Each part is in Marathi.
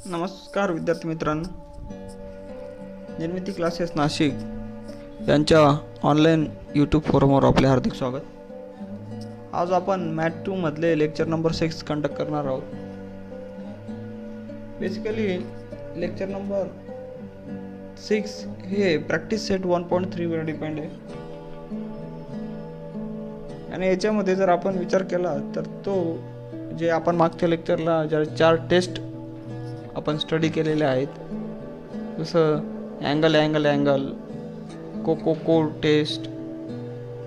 नमस्कार विद्यार्थी मित्रांनो, निर्मिती क्लासेस नाशिक यांच्या ऑनलाईन यूट्यूब फोरमवर आपले हार्दिक स्वागत. आज आपण मॅथ 2 मधले लेक्चर नंबर 6 कंडक्ट करणार आहोत. बेसिकली लेक्चर नंबर 6 हे प्रॅक्टिस सेट 1.3 वर डिपेंड आहे आणि याच्यामध्ये जर आपण विचार केला तर तो जे आपण मागच्या लेक्चरला ज्या 4 टेस्ट आपण स्टडी केलेले आहेत, जसं अँगल, को टेस्ट,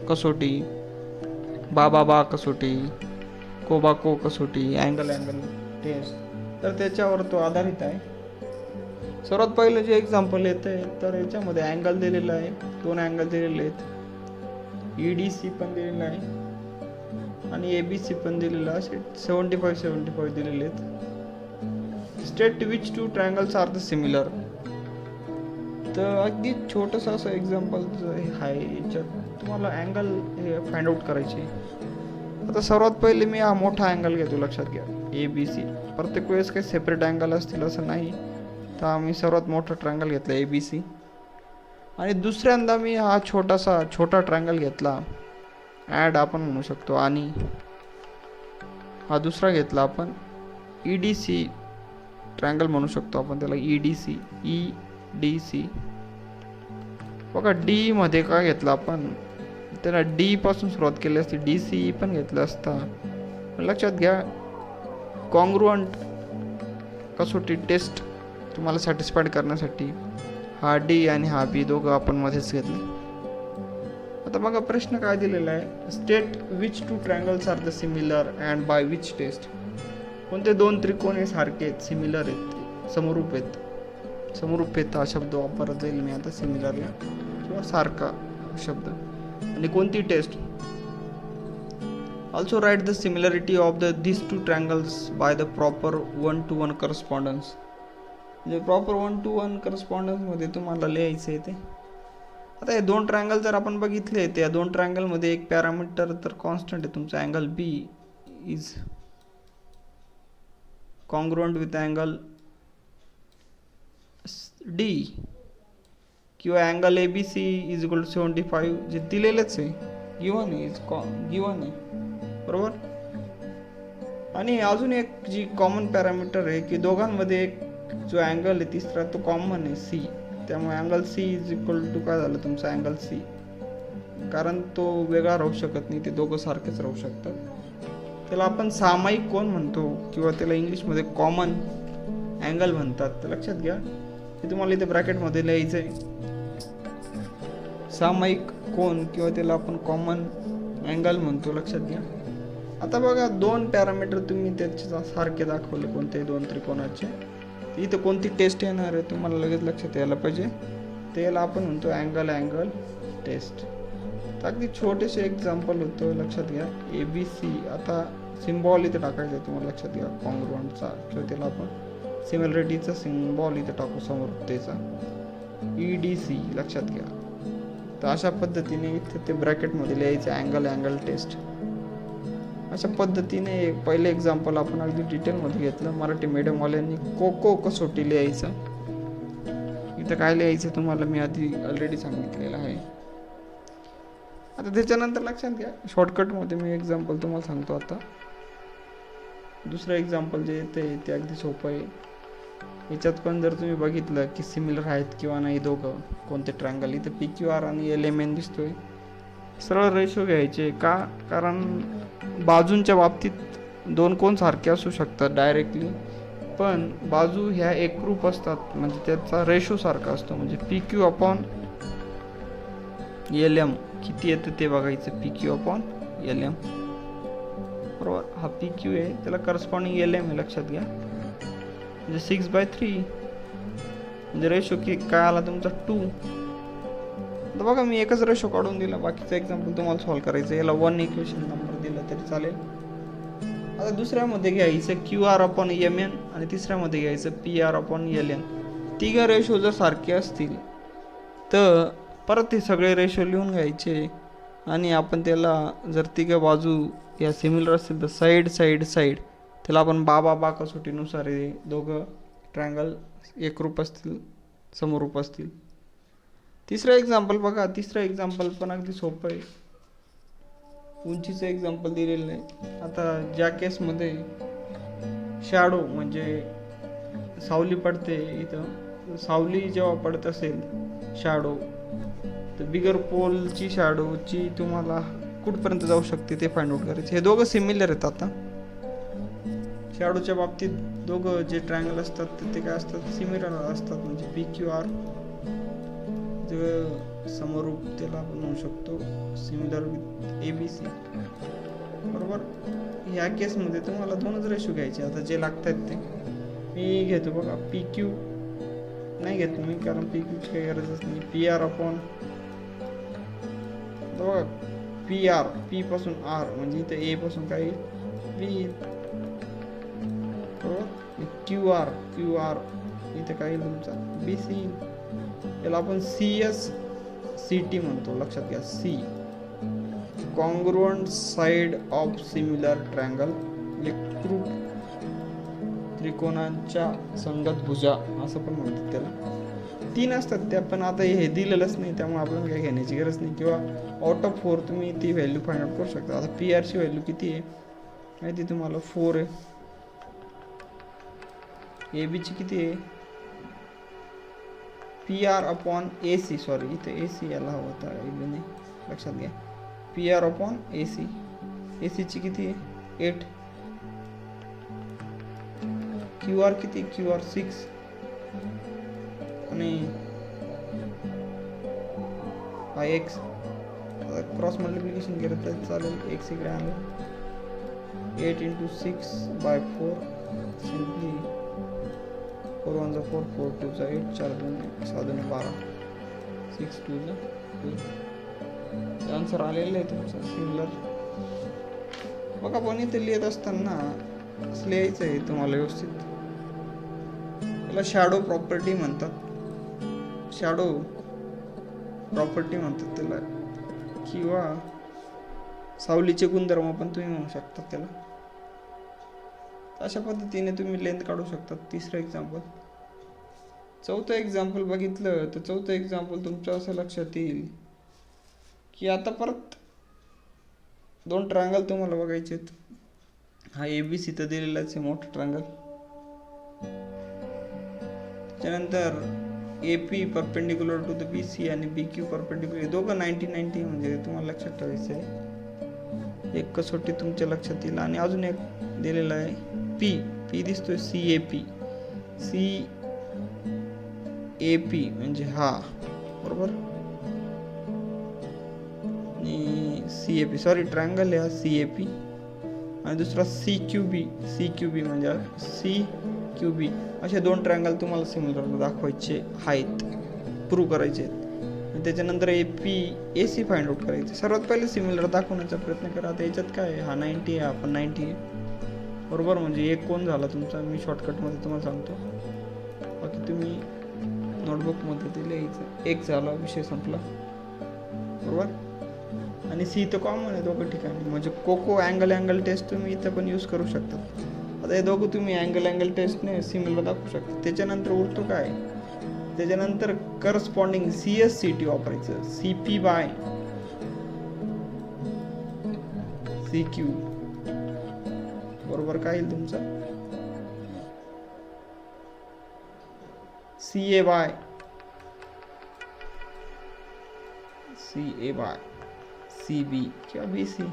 कसोटी, बा कसोटी, को कसोटी, अँगल टेस्ट, तर त्याच्यावर तो आधारित आहे. सर्वात पहिलं जे एक्झाम्पल येतं आहे तर याच्यामध्ये अँगल दिलेला आहे, 2 अँगल दिलेले आहेत, EDC पण दिलेला आहे आणि ABC पण दिलेला आहे, 75 दिलेले आहेत. State which 2 triangles are the similar. तर अगदी छोटंसं असं एक्झाम्पल आहे, याच्यात तुम्हाला अँगल हे फाइंड आउट करायचे. आता सर्वात पहिले मी हा मोठा अँगल घेतो, लक्षात घ्या ABC. प्रत्येक वेळेस काही सेपरेट अँगल असतील असं नाही, तर आम्ही सर्वात मोठा ट्रायंगल घेतला ABC आणि दुसऱ्यांदा मी हा छोटा ट्रायंगल घेतला, ॲड आपण म्हणू शकतो, आणि हा दुसरा घेतला आपण EDC ट्रायंगल म्हणू शकतो आपण त्याला, EDC. बघा D मध्ये काय घेतलं आपण, त्याला D पासून सुरुवात केली असती, DCE पण घेतलं असता. लक्षात घ्या, कॉन्ग्रुअंट कसोटी टेस्ट तुम्हाला सॅटिस्फाईड करण्यासाठी हा D आणि हा B दोघं आपण मध्येच घेतले. आता बघा प्रश्न काय दिलेला आहे, state which 2 triangles are the similar and by which test. कोणते 2 त्रिकोण हे सारखे आहेत, सिमिलर आहेत, समरूप आहेत हा शब्द वापरत जाईल मी आता, सिमिलरला किंवा सारखा शब्द, आणि कोणती test. Also write the similarity of this 2 triangles by the proper 1-to-1 correspondence. म्हणजे प्रॉपर 1-to-1 करस्पॉन्डन्समध्ये तुम्हाला लिहायचं आहे ते. आता हे 2 ट्रायंगल जर आपण बघितले, त्या 2 ट्रायंगलमध्ये एक पॅरामीटर तर कॉन्स्टंट आहे, तुमचा angle B is congruent with angle D, किंवा angle ABC is equal to 75, जे दिलेलेच आहे, गिवन आहे, बरोबर. आणि अजून एक जी कॉमन पॅरामीटर आहे की दोघांमध्ये एक जो अँगल आहे तिसरा तो कॉमन आहे C, त्यामुळे angle C is equal to काय झालं तुमचा अँगल C, कारण तो वेगळा राहू शकत नाही, ते दोघं सारखेच राहू शकतात. त्याला आपण सामायिक कोन म्हणतो किंवा त्याला इंग्लिशमध्ये कॉमन अँगल म्हणतात. तर लक्षात घ्या, हे तुम्हाला इथे ब्रॅकेटमध्ये लिहायचं आहे, सामायिक कोन किंवा त्याला आपण कॉमन अँगल म्हणतो, लक्षात घ्या. आता बघा 2 पॅरामीटर तुम्ही त्याचे सारखे दाखवले कोणत्याही 2 त्रिकोणाचे, इथं कोणती टेस्ट येणार आहे तुम्हाला लगेच लक्षात यायला पाहिजे, त्याला आपण म्हणतो अँगल टेस्ट. तर अगदी छोटेसे एक्झाम्पल होतं, लक्षात घ्या. ABC, आता सिम्बॉल इथे टाकायचं आहे तुम्हाला, लक्षात घ्या, कॉन्ग्रुअंटचा किंवा त्याला आपण सिमिलरिटीचा सिम्बॉल इथे टाकू, समरूपतेचा, EDC, लक्षात घ्या. तर अशा पद्धतीने इथे ते ब्रॅकेटमध्ये लिहायचं अँगल टेस्ट. अशा पद्धतीने पहिले एक्झाम्पल आपण अगदी डिटेलमध्ये घेतलं. मराठी मीडियमवाल्यांनी को कसोटी लिहायचं, इथं काय लिहायचं तुम्हाला मी आधी ऑलरेडी सांगितलेलं आहे. आता त्याच्यानंतर लक्षात घ्या, शॉर्टकटमध्ये मी एक्झाम्पल तुम्हाला सांगतो. आता दुसरं एक्झाम्पल जे येते ते अगदी सोपं आहे. याच्यात पण जर तुम्ही बघितलं की सिमिलर आहेत किंवा नाही दोघं कोणते ट्रायंगल, इथं PQR आणि LMN दिसतोय. सरळ रेशो घ्यायचे का, कारण बाजूंच्या बाबतीत 2 कोन सारखे असू शकतात डायरेक्टली, पण बाजू ह्या एकरूप असतात, म्हणजे त्याचा रेशो सारखा असतो. म्हणजे PQ/LM किती येतं ते बघायचं, PQ/LM, बरोबर. हा PQ आहे, त्याला करस्पॉन्डिंग LM आहे, लक्षात घ्या, म्हणजे 6/3, म्हणजे रेशो की काय आला तुमचा 2. तर बघा मी एकच रेशो काढून दिला, बाकीचं एक्झाम्पल तुम्हाला सॉल्व्ह करायचं, याला 1 इक्वेशन नंबर दिला तरी चालेल. आता दुसऱ्यामध्ये घ्यायचं QR/MN आणि तिसऱ्यामध्ये घ्यायचं PR/LN. तिघं रेशो जर सारखे असतील तर परत हे सगळे रेशो लिहून घ्यायचे, आणि आपण त्याला जर तिघं बाजू या सिमिलर असतील तर साईड त्याला आपण बा कसोटीनुसार हे दोघं ट्रायंगल एकरूप असतील, समरूप असतील. तिसरं एक्झाम्पल बघा. तिसरं एक्झाम्पल पण अगदी सोपं आहे. उंचीचं एक्झाम्पल दिलेलं नाही. आता ज्या केसमध्ये शॅडो म्हणजे सावली पडते, इथं सावली जेव्हा पडत असेल शॅडो, तर बिगर पोलची शॅडोची तुम्हाला कुठपर्यंत जाऊ शकते ते फाइंड आउट करायचे. हे दोघं सिमिलर आहेत. आता शॅडोच्या बाबतीत दोघं जे ट्रायंगल असतात ते काय असतात, सिमिलर असतात. म्हणजे पी क्यू आर समरूप त्याला आपण म्हणू शकतो, similar with A B C. बरोबर. ह्या केसमध्ये तुम्हाला दोनच रेशो घ्यायचे. आता जे लागतात ते मी घेतो बघा. पी क्यू नाही घेतो मी, कारण पी क्यूची काही गरजच नाही. पी आर अपॉन बघा, पी आर, पी पासून आर म्हणजे इथं ए पासून काही बी. बरोबर. क्यू आर, क्यू आर इथं काही तुमचा बी सी. याला आपण सी एस सी टी म्हणतो. लक्षात घ्या. C congruent side of similar triangle, एकरूप त्रिकोणांच्या संगत भुजा असं पण म्हणतात त्याला. 3 असतात त्या, पण आता हे दिलेलंच नाही त्यामुळे आपल्याला काही घेण्याची गरज नाही. किंवा आउट ऑफ 4 तुम्ही ती व्हॅल्यू फाइंड आउट करू शकता. आता पी आरची व्हॅल्यू किती आहे माहिती तुम्हाला, 4 आहे. ए बीची किती आहे, पी आर अपॉन ए सी, सॉरी इथे ए सी यायला हवं होता, ए बी नाही, लक्षात घ्या. पी आर अपॉन ए सी, ए सीची किती आहे 8. क्यू आर किती, क्यू आर 6. आणि हा एक्स क्रॉस मल्टिप्लिकेशन केलं तर चालेल. एक्स इकडे आलं. 8 × 6/4 सिम्पली 4 1 4 4 2 8 4 2 6 2 12 6 2 2. आन्सर आलेलं आहे तुमचं सिमिलर. बघा पण इथे लिहित असताना असं लिहायचं आहे तुम्हाला व्यवस्थित. त्याला शॅडो प्रॉपर्टी म्हणतात. शॅडो प्रॉपर्टी म्हणतात त्याला, किंवा सावलीचे गुणधर्म पण तुम्ही म्हणू शकता त्याला. अशा पद्धतीने तुम्ही लेंथ काढू शकता. तिसरं एक्झाम्पल. चौथं एक्झाम्पल बघितलं तर चौथं एक्झाम्पल तुमच्या असं लक्षात येईल की आता परत 2 ट्रायंगल तुम्हाला बघायचे आहेत. हा ए बी सी तर दिलेलाच आहे, मोठा ट्रायंगल. त्यानंतर A P perpendicular to the B C आणि बी क्यू परपेंडिक्युलर, दोघं 90-90 म्हणजे तुम्हाला लक्षात ठेवायचं आहे. एक कसोटी तुमच्या लक्षात येईल. आणि अजून एक दिलेला आहे पी, पी दिसतोय C A P, C A P म्हणजे हा, बरोबर. आणि C A P, sorry triangle आहे सी ए पी. आणि दुसरा C Q B, C Q B म्हणजे सी क्यू बी. असे 2 ट्रायंगल तुम्हाला सिमिलर दाखवायचे आहेत, प्रूव्ह करायचे आहेत. आणि त्याच्यानंतर A P A C find out करायचे. सर्वात पहिले सिमिलर दाखवण्याचा प्रयत्न करा. आता याच्यात काय आहे, हा 90 आहे, आपण 90 आहे, बरोबर. म्हणजे एक कोण झाला तुमचा, मी शॉर्टकटमध्ये तुम्हाला सांगतो, बाकी तुम्ही नोटबुकमध्ये ते लिहायचं. एक झाला, विषय संपला, बरोबर. आणि सी तर कॉमन आहे दोघं ठिकाणी. म्हणजे कोको अँगल टेस्ट तुम्ही इथं पण यूज करू शकता. आता हे दोघं तुम्ही अँगल टेस्टने सिमिलर दाखवू शकता. त्याच्यानंतर उरतो काय, त्याच्यानंतर corresponding C S C T वापरायचं. C P by C Q, बरोबर. काय येईल तुमचा C A by C B किंवा बी सी.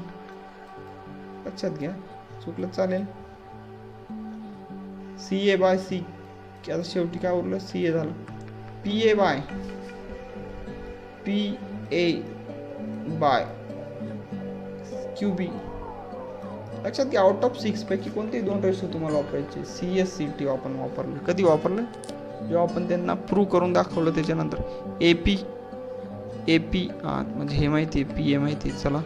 लक्षात घ्या, चुकलं चालेल. सी ए बाय सी, आता शेवटी काय उरलं, सी ए झालं. पी ए बाय क्यू बी. लक्षात घ्या, आउट ऑफ 6 पैकी कोणते 2 रेशो तुम्हाला वापरायचे. सी एस सी टी आपण वापरलं. कधी वापरलं, जेव्हा आपण त्यांना प्रूव्ह करून दाखवलं. त्याच्यानंतर ए पी म्हणजे हे माहिती आहे, पी ए माहिती आहे, चला.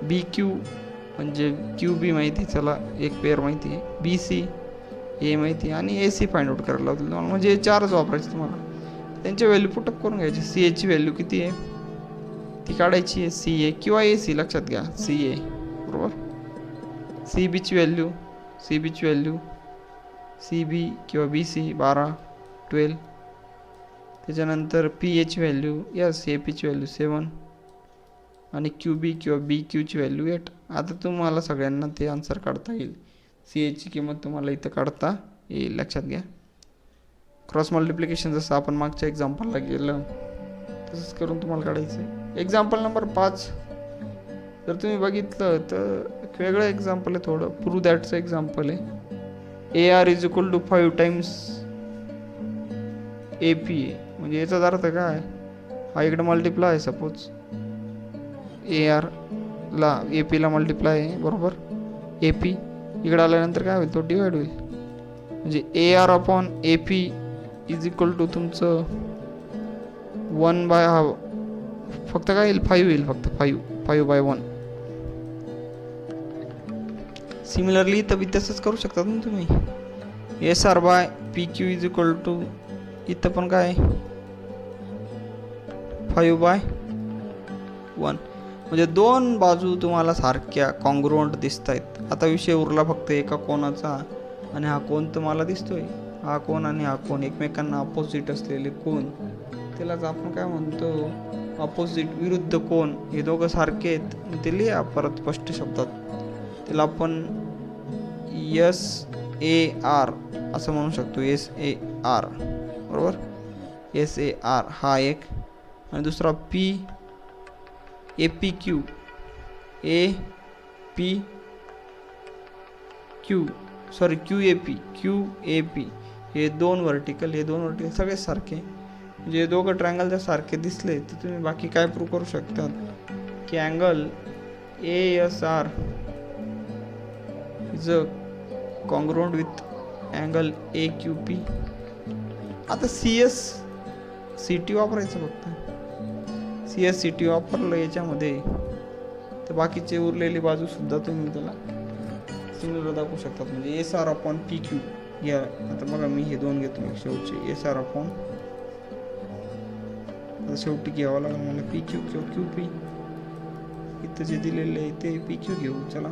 बी क्यू म्हणजे क्यू बी माहिती, चला एक पेअर माहिती आहे. बी सी ए माहिती आहे. आणि ए सी फाइंड आउट करायला लावतील तुम्हाला. म्हणजे हे 4च वापरायचे तुम्हाला. त्यांची व्हॅल्यू पुटअप करून घ्यायची. सी एची व्हॅल्यू किती आहे ती काढायची आहे, सी ए किंवा ए सी. लक्षात घ्या, सी ए, बरोबर. सी बीची व्हॅल्यू सी बी किंवा बी सी 12 12. त्याच्यानंतर पी एच व्हॅल्यू यस ए पीची व्हॅल्यू 7 आणि क्यू बी किंवा बी क्यूची व्हॅल्यू 8. आता तुम्हाला सगळ्यांना ते आन्सर काढता येईल. सी एचची किंमत तुम्हाला इथं काढता येईल, लक्षात घ्या. क्रॉस मल्टिप्लिकेशन जसं आपण मागच्या एक्झाम्पलला गेलं तसंच करून तुम्हाला काढायचं आहे. एक्झाम्पल नंबर 5 जर तुम्ही बघितलं तर एक वेगळं एक्झाम्पल आहे, थोडं प्रूव्ह दॅटचं एक्झाम्पल आहे. A R is equal to 5 times A P आहे. म्हणजे याचा अर्थ काय, हा इकडे मल्टिप्लाय आहे सपोज, ए आरला ए पीला मल्टिप्लाय आहे बरोबर, ए पी इकडे आल्यानंतर काय होईल, तो डिवाइड होईल. म्हणजे A R upon A P is equal to तुमचं 1 बाय हा फक्त काय येईल 5 येईल, फक्त 5 बाय 1. सिमिलरली तर तसंच करू शकतात ना तुम्ही. S R by P Q is equal to इथं पण काय 5 बाय 1. म्हणजे दोन बाजू तुम्हाला सारख्या कॉन्ग्रुएंट दिसत आहेत. आता विषय उरला फक्त एका कोणाचा, आणि हा कोण तुम्हाला दिसतोय, हा कोण आणि हा कोण एकमेकांना अपोजिट असलेले कोण, त्यालाच आपण काय म्हणतो अपोजिट, विरुद्ध कोण. हे दोघं सारखे आहेत ते लिहा परत स्पष्ट शब्दात. त्याला आपण एस ए आर असं म्हणू शकतो, एस ए आर बरोबर. एस ए आर हा एक, आणि दुसरा P A P Q, A P Q sorry Q A P, हे दोन वर्टिकल सगळे सारखे. जे दोघं ट्रायंगल जर सारखे दिसले तर तुम्ही बाकी काय प्रूव्ह करू शकतात की angle A S R is a congruent with angle A Q P. आता सी एस सी टी वापरायचं, फक्त सी एस सी टी वापरलं याच्यामध्ये तर बाकीचे उरलेली बाजू सुद्धा तुम्ही त्याला सिमिलर दाखवू शकतात. म्हणजे S R upon P Q घ्या. आता बघा मी हे दोन घेतो शेवटचे, एस आर अपॉन, आता शेवटी घ्यावं लागेल मला पी क्यू किंवा क्यू पी. इथं जे दिलेलं आहे ते पी क्यू घेऊ. चला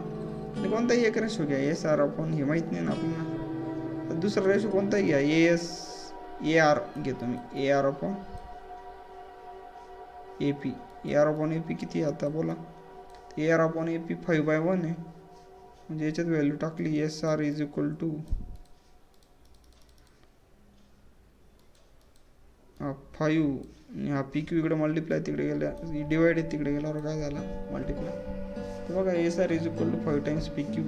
कोणताही एक रेशो घ्या, एस आर अपॉन हे माहीत नाही ना आपल्याला, दुसरा रेशो कोणताही घ्या. ए आर घेतो मी, A R upon A P. A R upon A P किती आहे आता बोला. A R upon A P 5 by 1 आहे. म्हणजे याच्यात व्हॅल्यू टाकली S R is equal to 5, हा पी क्यू इकडे मल्टिप्लाय तिकडे गेल्या, डिवाइड आहे तिकडे गेल्यावर काय झाला मल्टिप्लाय. तर बघा S R is equal to 5 times P Q.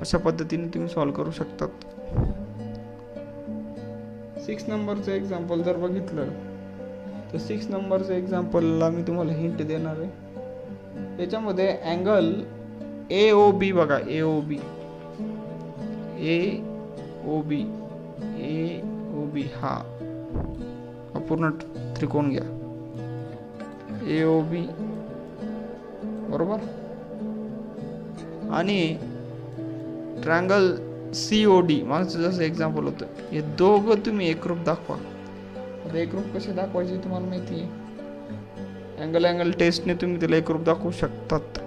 अशा पद्धतीने तुम्ही सॉल्व्ह करू शकतात. 6 नंबरचं एक्झाम्पल जर बघितलं तर 6 नंबरचं एक्झाम्पलला मी तुम्हाला हिंट देणार आहे. याच्यामध्ये अँगल ए ओ बी बघा, ए ओ बी हा पूर्ण त्रिकोण घ्या, ए ओ बी बरोबर. आणि ट्रायंगल सी ओ डी मागचं जसं एक्झाम्पल होतं, हे दोघं तुम्ही एकरूप दाखवा. आता एकरूप कसे दाखवायचे तुम्हाला माहिती आहे. अँगल टेस्टने तुम्ही त्याला एकरूप दाखवू शकतात,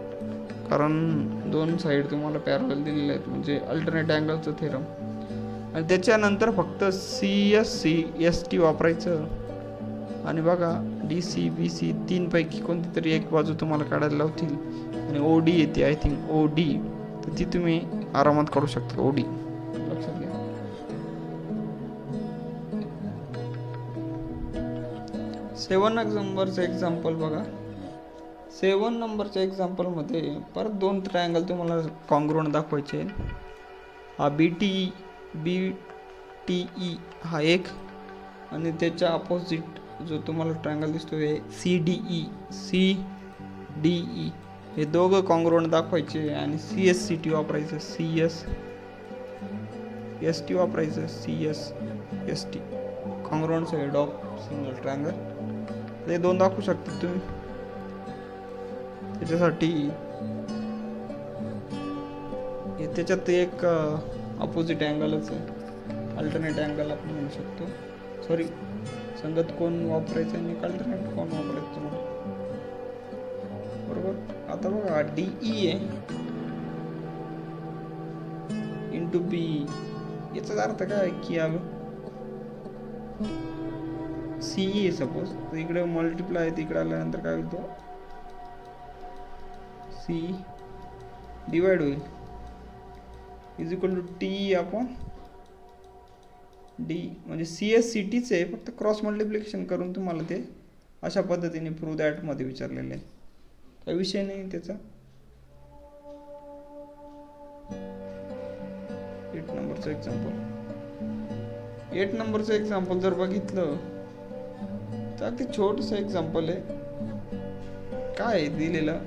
कारण दोन साईड तुम्हाला पॅरलल दिलेले आहेत, म्हणजे अल्टरनेट अँगलचं थेरम. आणि त्याच्यानंतर फक्त सी एस टी वापरायचं. आणि बघा डी सी बी सी 3 पैकी कोणती तरी एक बाजू तुम्हाला काढायला लावतील, आणि ओ डी येते आय थिंक ओ डी, तर ती तुम्ही आरामात काढू शकता ओ डी, लक्षात घ्या. 7 नंबरचं एक्झाम्पल बघा. 7 नंबरच्या एक्झाम्पलमध्ये परत दोन ट्रायंगल तुम्हाला कॉन्ग्रुएंट दाखवायचे. हा बी टी ई हा एक, आणि त्याच्या अपोजिट जो तुम्हाला ट्रायंगल दिसतोय सी डी ई, हे दोघं कॉन्ग्रुएंट दाखवायचे. आणि सी एस सी टी वापरायचं, सी एस टी वापरायचं, C S T congruent side of single triangle. ते दोन दाखवू शकता तुम्ही. त्याच्यासाठी त्याच्यात एक अपोजिट अँगलच आहे, अल्टरनेट अँगल आपण म्हणू शकतो. सॉरी, संगत कोण वापरायचं आणि अल्टरनेट कोण वापरायचं बरोबर. आता बघा डी ई आहे इंटू बी याचा अर्थ काय की अब सीई आहे सपोज, तर इकडे मल्टिप्लाय आहे, इकडे आल्यानंतर काय होतो सी डिवाइड होईल is equal to T upon D. म्हणजे सी एस सी टीच आहे, फक्त क्रॉस मल्टिप्लिकेशन करून तुम्हाला ते अशा पद्धतीने प्रूव्ह दॅट मध्ये विचारलेलं आहे. काही विषय नाही त्याचा. 8 नंबरचं एक्झाम्पल जर बघितलं तर अगदी छोटंसं एक्झाम्पल आहे. काय आहे दिलेलं,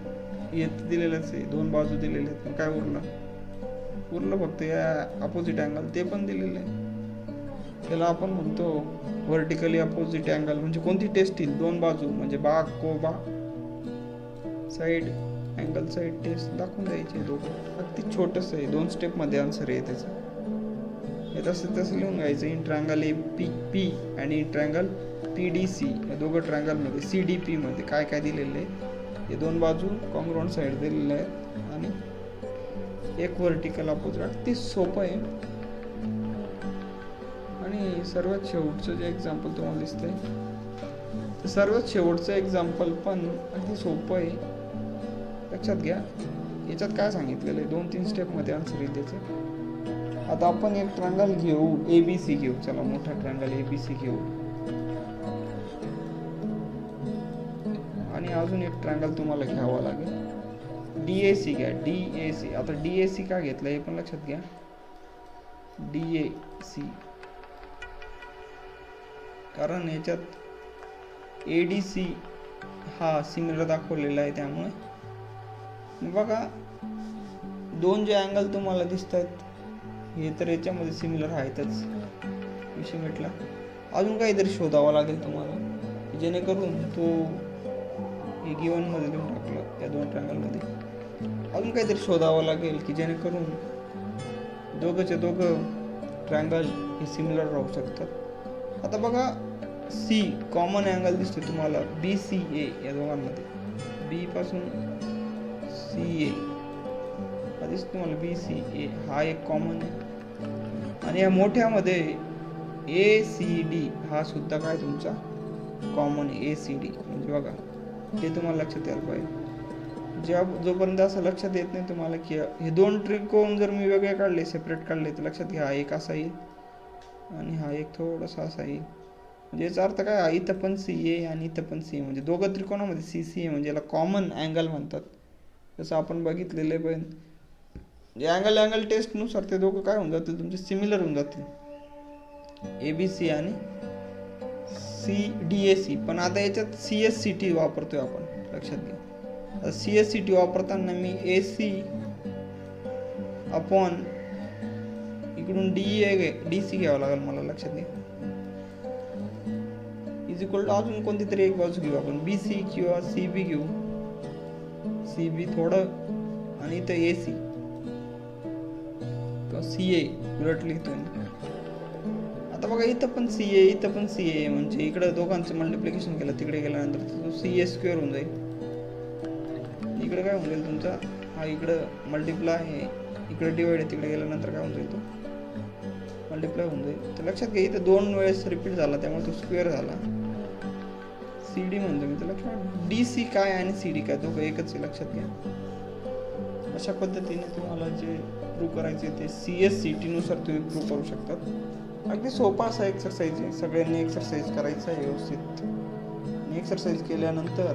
येत दिलेलंच आहे, 2 बाजू दिलेले आहेत, पण काय उरलं फक्त या अपोजिट अँगल, ते पण दिलेलं आहे. त्याला आपण म्हणतो व्हर्टिकली अपोजिट अँगल. म्हणजे कोणती टेस्ट येईल, 2 बाजू म्हणजे बाग कोबा साईड अँगल साईड टेस्ट दाखवून द्यायची दोघं. अगदी छोटंसं आहे, 2 स्टेपमध्ये आन्सर आहे त्याचं. हे तसं लिहून घ्यायचं. In triangle A P P आणि in triangle P D C, या दोघं ट्रायंगलमध्ये सी डी पी मध्ये काय काय दिलेलं आहे, हे 2 बाजू कॉन्ग्रुएंट साईड दिलेल्या आहेत आणि एक व्हर्टिकल अपोजिट. अगदी सोपं आहे. आणि सर्वात शेवटचं जे एक्झाम्पल तुम्हाला दिसतंय, तर सर्वात शेवटचं एक्झाम्पल पण अगदी सोपं आहे. लक्षात घ्या, याच्यात काय सांगितलेलं आहे, 2-3 स्टेपमध्ये आन्सर येईल त्याचे. आता आपण एक ट्रायंगल घेऊ, ए बी सी घेऊ. चला, मोठा ट्रायंगल ए बी सी घेऊ आणि अजून एक ट्रायंगल तुम्हाला घ्यावा लागेल, डी ए सी घ्या. D A C. आता डी ए सी का घेतलं हे पण लक्षात घ्या. डी ए सी कारण याच्यात ए डी सी हा सिमिलर दाखवलेला आहे, त्यामुळे बघा 2 जे अँगल तुम्हाला दिसत आहेत हे तर याच्यामध्ये सिमिलर आहेतच, विषय मिटला. अजून काहीतरी शोधावं लागेल तुम्हाला, जेणेकरून तो हे गिवन मध्ये लिहून टाकलं या 2 ट्रायंगलमध्ये. अजून काहीतरी शोधावं लागेल की जेणेकरून दोघंचे दोघं ट्रायंगल हे सिमिलर राहू शकतात. आता बघा, सी कॉमन अँगल दिसतो तुम्हाला बी सी ए, या दोघांमध्ये बी पासून सी ए हा दिसतो तुम्हाला, बी सी ए हा एक कॉमन आहे. आणि या मोठ्यामध्ये ए सी डी हा सुद्धा काय तुमचा कॉमन आहे, ए सी डी. म्हणजे बघा, हे तुम्हाला लक्षात यायला पाहिजे. जोपर्यंत असं लक्षात येत नाही तुम्हाला की हे 2 त्रिकोण जर मी वेगळे काढले, सेपरेट काढले, तर लक्षात घ्या हा एक असा येईल आणि हा एक थोडासा असा येईल. म्हणजे याचा अर्थ काय, इथं पण सी ए आणि इथं पण सी ए, म्हणजे दोघं त्रिकोणामध्ये सी सी ए, म्हणजे याला कॉमन अँगल म्हणतात. जसं आपण बघितलेलं आहे. पण अँगल टेस्टनुसार ते दोघं काय होऊन जातील, तुमचे सिमिलर होऊन जातील, ए बी सी आणि सी डी ए सी. पण आता याच्यात सी एस सी टी वापरतोय आपण, लक्षात घ्या. आता सी एस सी टी वापरताना मी ए सी अपॉन इकडून डी सी घ्यावं लागेल मला, लक्षात घ्या. इज इक्वल टू अजून कोणती तरी एक बाजू घेऊ आपण, बी सी किंवा सी बी घेऊ. सी बी थोडं आणि इथं ए सी किंवा सी ए उलट लिहितोय. आता बघा, इथं पण सी ए, इथं पण सी ए, म्हणजे इकडे दोघांचं मल्टिप्लिकेशन केलं, तिकडे गेल्यानंतर तो सी ए स्क्वेअर होऊन जाईल. इकडे काय होऊन जाईल तुमचा, हा इकडं मल्टिप्लाय आहे, इकडे डिवाइड आहे, तिकडे गेल्यानंतर काय होऊन जाईल, तो मल्टिप्लाय होऊन जाईल. तर लक्षात घ्या, इथं 2 वेळेस रिपीट झाला, त्यामुळे तो स्क्वेअर झाला. सी डी म्हणतो मी, तर लक्षात डी सी काय आणि सी डी काय दोघं एकच आहे, लक्षात घ्या. अशा पद्धतीने तुम्हाला जे प्रूव्ह करायचे ते सी एस सी टी नुसार तुम्ही प्रूव्ह करू शकतात. अगदी सोपा असा एक्सरसाइज आहे, सगळ्यांनी एक्सरसाइज करायचा आहे व्यवस्थित. आणि एक्सरसाइज केल्यानंतर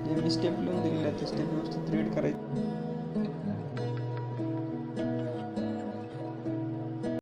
जे मी स्टेप लिहून दिलेले आहेत ते स्टेप व्यवस्थित रीड करायचे.